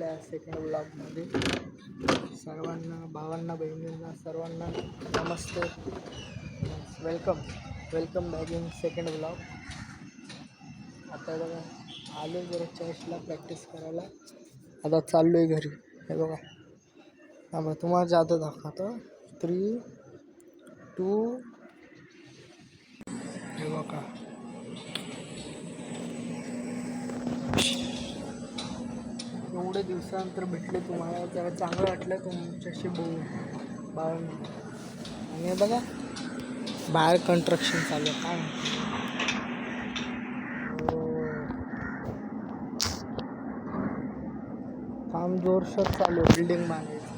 आपल्या सेकंड ब्लॉगमध्ये. सर्वांना, भावांना, बहिणींना सर्वांना नमस्ते. Welcome back in second blog. आता बघा आलो जरा चर्चला प्रॅक्टिस करायला. आता चाललो आहे घरी. हे बघा मग तुम्हाला जाता दाखवतो. 3, 2, हे बघा. एवढे दिवसानंतर भेटले तुम्हाला, जरा चांगलं वाटलं तुमच्याशी बोलून भावांना. आणि हे बघा बाहेर कन्स्ट्रक्शन चालू आहे. काय काम जोरशोर चालू आहे, बिल्डिंग बांधायचं.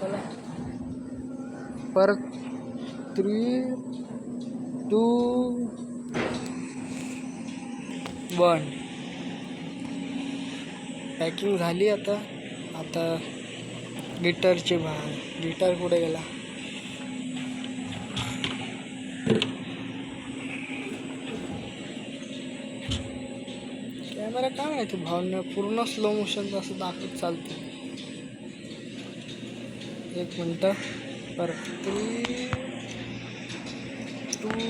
चला परत 3, 2, 1 पॅकिंग झाली. आता गिटारची गिटार कुठे गेला? कॅमेरा काय माहिती भावना पूर्ण स्लो मोशन असं दाखवत चालते. 1 मिनटं. परत 3, 2,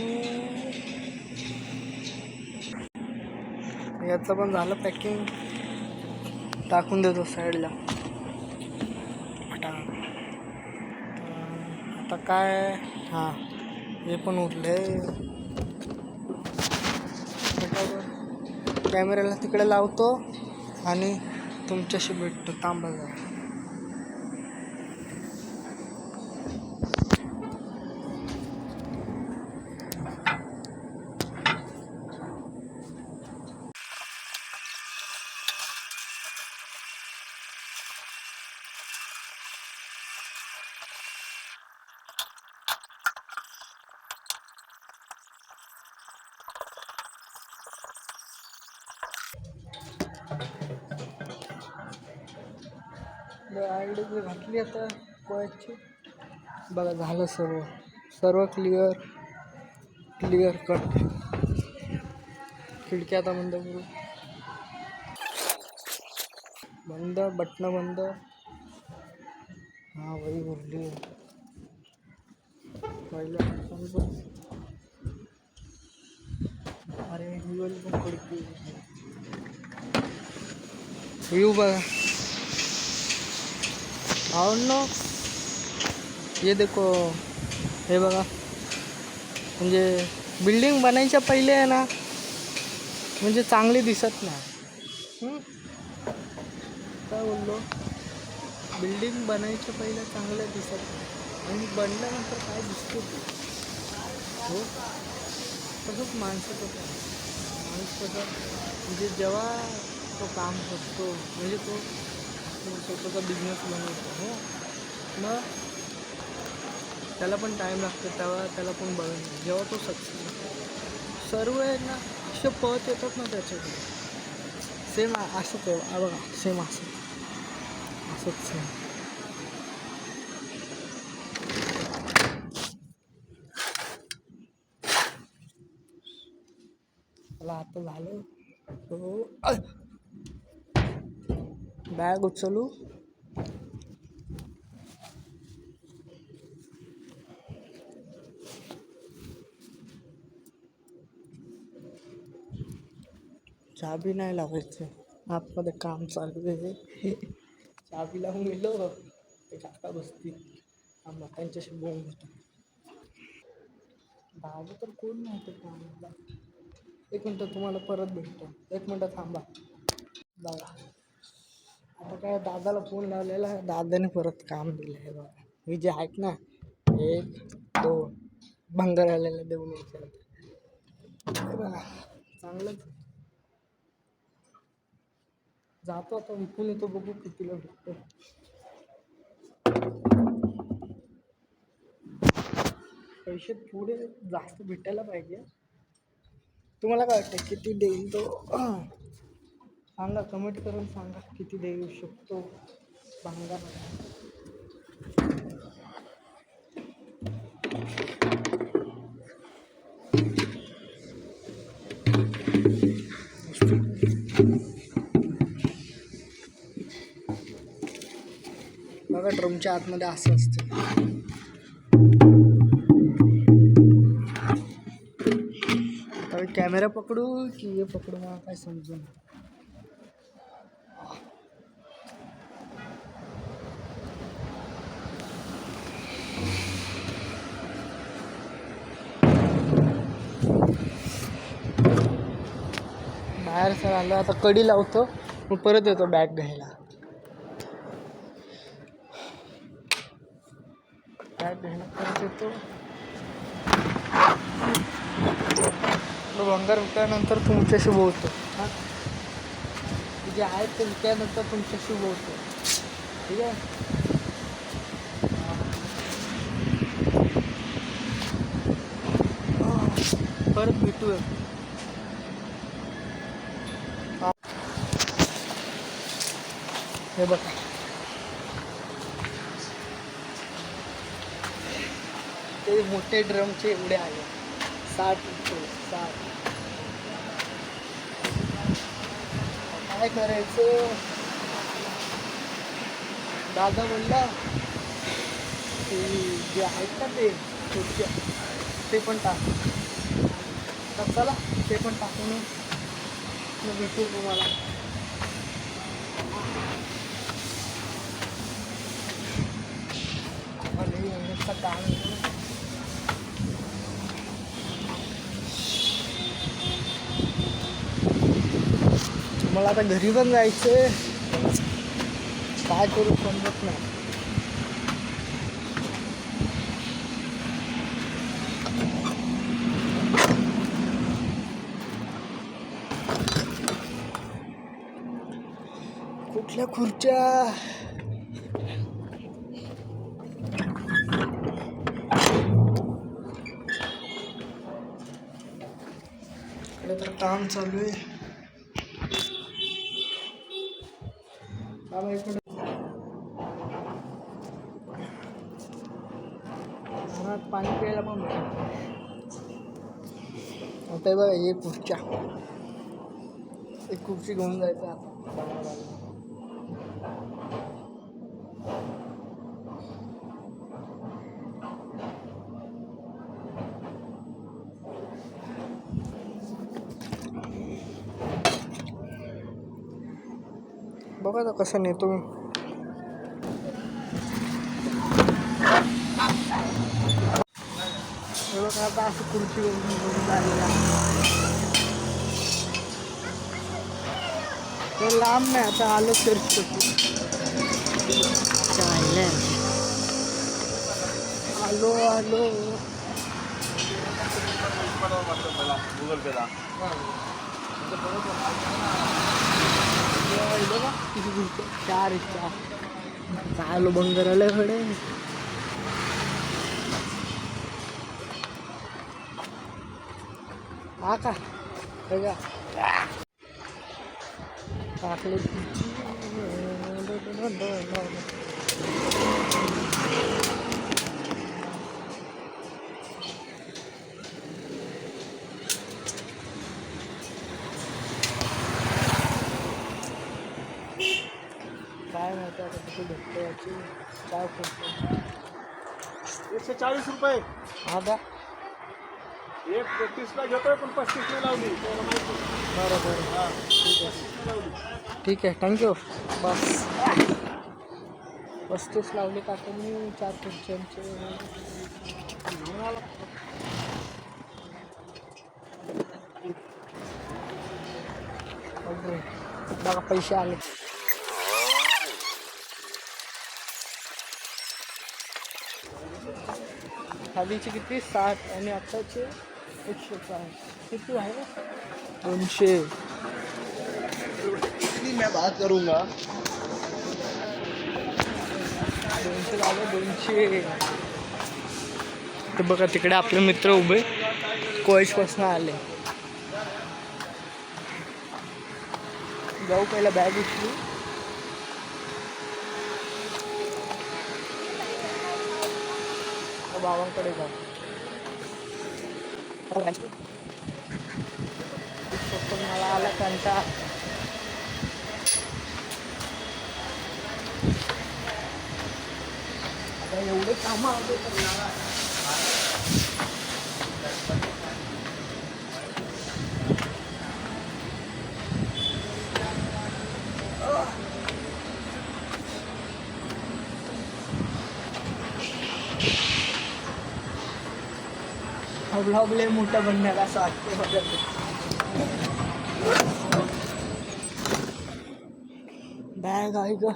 याचं पण झालं पॅकिंग. टाकून देतो साईडला. आता काय, हां हे पण उरले. कॅमेऱ्याला तिकडे लावतो आणि तुमच्याशी भेटतो. थांबा जरा. आयडी घातली आता कोणाची. बघा झालं सर्व क्लिअर कट. खिडकी आता बंद करू. बटणं बंद. हां वही उरली पहिलं. अरे व्ह्यूवरी पण खिडकी व्ह्यू बघा. और नो ये देखो, हे बघा. म्हणजे बिल्डिंग बनायच्या पहिले आहे ना, म्हणजे चांगली दिसत नाही. काय बोललो, बिल्डिंग बनायच्या पहिले चांगलं दिसत नाही आणि बनल्यानंतर काय दिसतो हो. तसंच माणसाचं पण. माणूस कसं म्हणजे जेव्हा तो काम करतो, म्हणजे तो स्वतःचा बिझनेस बनवतो हो, मग त्याला पण टाईम लागतो. तेव्हा त्याला पण बघणं. जेव्हा तो सक्सेस सर्व आहे ना असे पळत येतात ना त्याच्याकडे. सेम असंच आहे बघा. सेम असंच सेम. मला आता झालं. हो बॅग उचलू. चाबी नाही लावायचं, आतमध्ये काम चालू आहे. चाबी लावून गेलो ते काका बसतील. आम्हाला त्यांच्याशी बोलून घेतो. दादा तर कोण नाही ते कामाला. 1 मिनटं तुम्हाला परत भेटतो. 1 मिनटं थांबा. बघा आता काय दादाला फोन लावलेला आहे. दादाने परत काम दिलं आहे बघा. हे जे आहेत ना 1, 2 भंगारवाल्याला देऊन यायचं बघा. चांगलंच जातो. आता विकून येतो, बघू कितीला भेटतो. पैसे थोडे जास्त भेटायला पाहिजे. तुम्हाला काय वाटतं किती देईल तो? सांगा, कमेंट करून सांगा किती देऊ शकतो भंगार. बघा ड्रमच्या आतमध्ये असं असतं. आता कॅमेरा पकडू की हे पकडू मला काय समजून. बाहेर सर आलो आता, कडी लावतो मग परत येतो बॅग घ्यायला. बॅग घ्यायला परत येतो. भंगार विकल्यानंतर तुमच्याशी बोलतो. हां जे आहेत ते विकल्यानंतर तुमच्याशी बोलतो. ठीक आहे. परत भेटूया. हे बघा ते मोठे ड्रमचे एवढे आले 60 रुपये. 60 काय करायचं. दादा बोलला की जे आहेत ना ते खुर्च्या ते पण टाक. तर चला ते पण टाकून भेटू तुम्हाला. काम मला आता घरी पण जायचंय. काय करू समजत नाही. कुठल्या खुर्च्या. इकडे तर काम चालू आहे. इकडे पाणी प्यायला पण आता बघा हे खुर्च्या. एक खुर्ची घेऊन जायचं आता. बघा आता कसं नेतो मी. बघा आता असं खुर्ची घेऊन जायला. ते लांब नाही आता आलो सर्च करतो. आलो आलो गूगल पेला. किती खुर्च्या 4 काय आलो बंगाराला खडे. हा का बघा टाकले. काय माहिती आता कुठे भेटतो याची. काय करतो 140 रुपये. हा का एक 30ला घेतोय पण 35 लावली. बरं बरं. हां ठीक आहे ठीक आहे थँक्यू. बस 35 लावले का तुम्ही 4 खुर्च्यांचे. बघा पैसे आले. खालीचे किती 60 आणि आत्ताचे 160. किती आहे ना 200. मैं बात करूंगा. 200 झालं 200. तर बघा तिकडे आपले मित्र उभे कोळशपासून आले. जाऊ पहिला बॅग उचलू. बाबांकडे जाऊ. मला आला कंटाळा. एवढे कामं आले हा ब्लॉग लय मोठा बनणार असं वाटतं मला. बॅग आहे का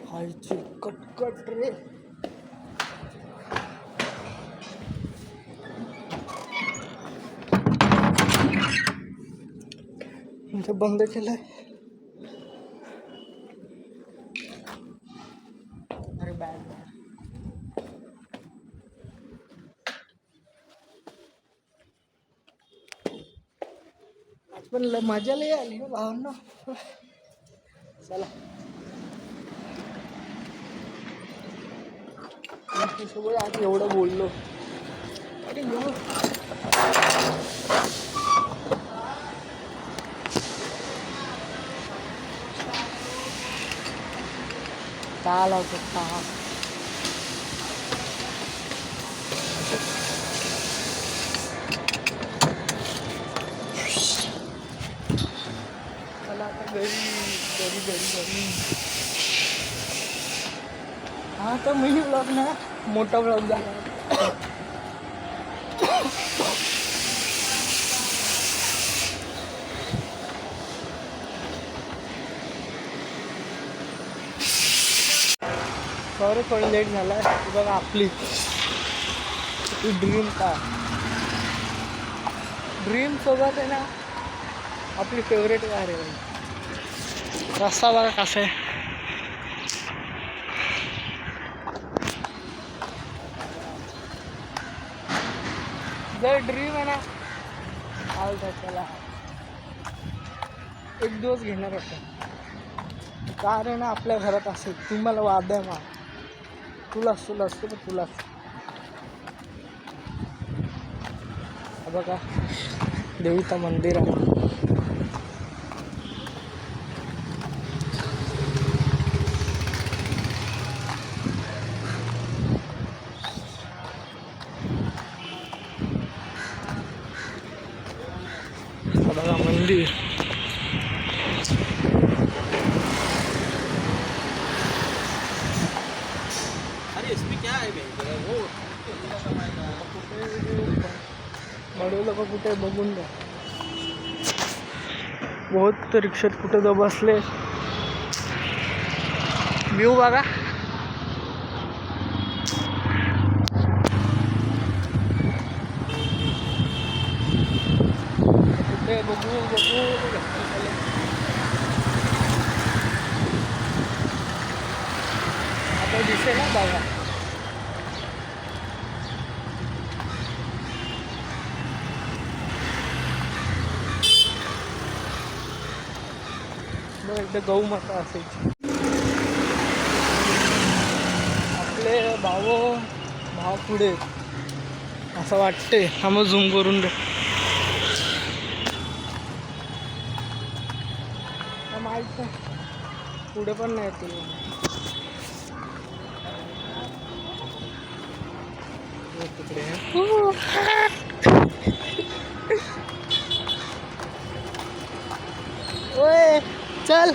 खायची कटकट रे. म्हणजे बंद केलंय. अरे बॅग आज पण मजा लय आली हो भावांना. चला सोबत आज एवढं बोललो. अरे यो का लावतो का. चला आता घरी घरी घरी घरी. हा तर मिनी ब्लॉग ना मोठा ब्लॉग झाला. सॉरी थोडं लेट झाला आहे. बघा आपली ड्रीम कार. ड्रीम सोबत आहे ना आपली फेवरेट कार आहे. रस्ता बघा कसा आहे. जर ड्रीम आहे ना आलता त्याला एक दिवस घेणार होता. कार आहे ना आपल्या घरात असेल. तुम्हाला वाद आहे मा तुलाच पण तुलाच. बघा देवीचं मंदिर आहे. बघा मंदिर. अरे इसमें क्या है वो बडे लोक कुठे बघून द्या. बहुत रिक्षात कुठे तर बसले. व्ह्यू बघा. कुठे बघू बघू आता दिसेल ना बघा. एकदा गहू माता असायची. आपले भाव पुढे असं वाटते. हा मग झूम करून दे. माहित नाही पुढे पण नाही ते. तिकडे ओय चल.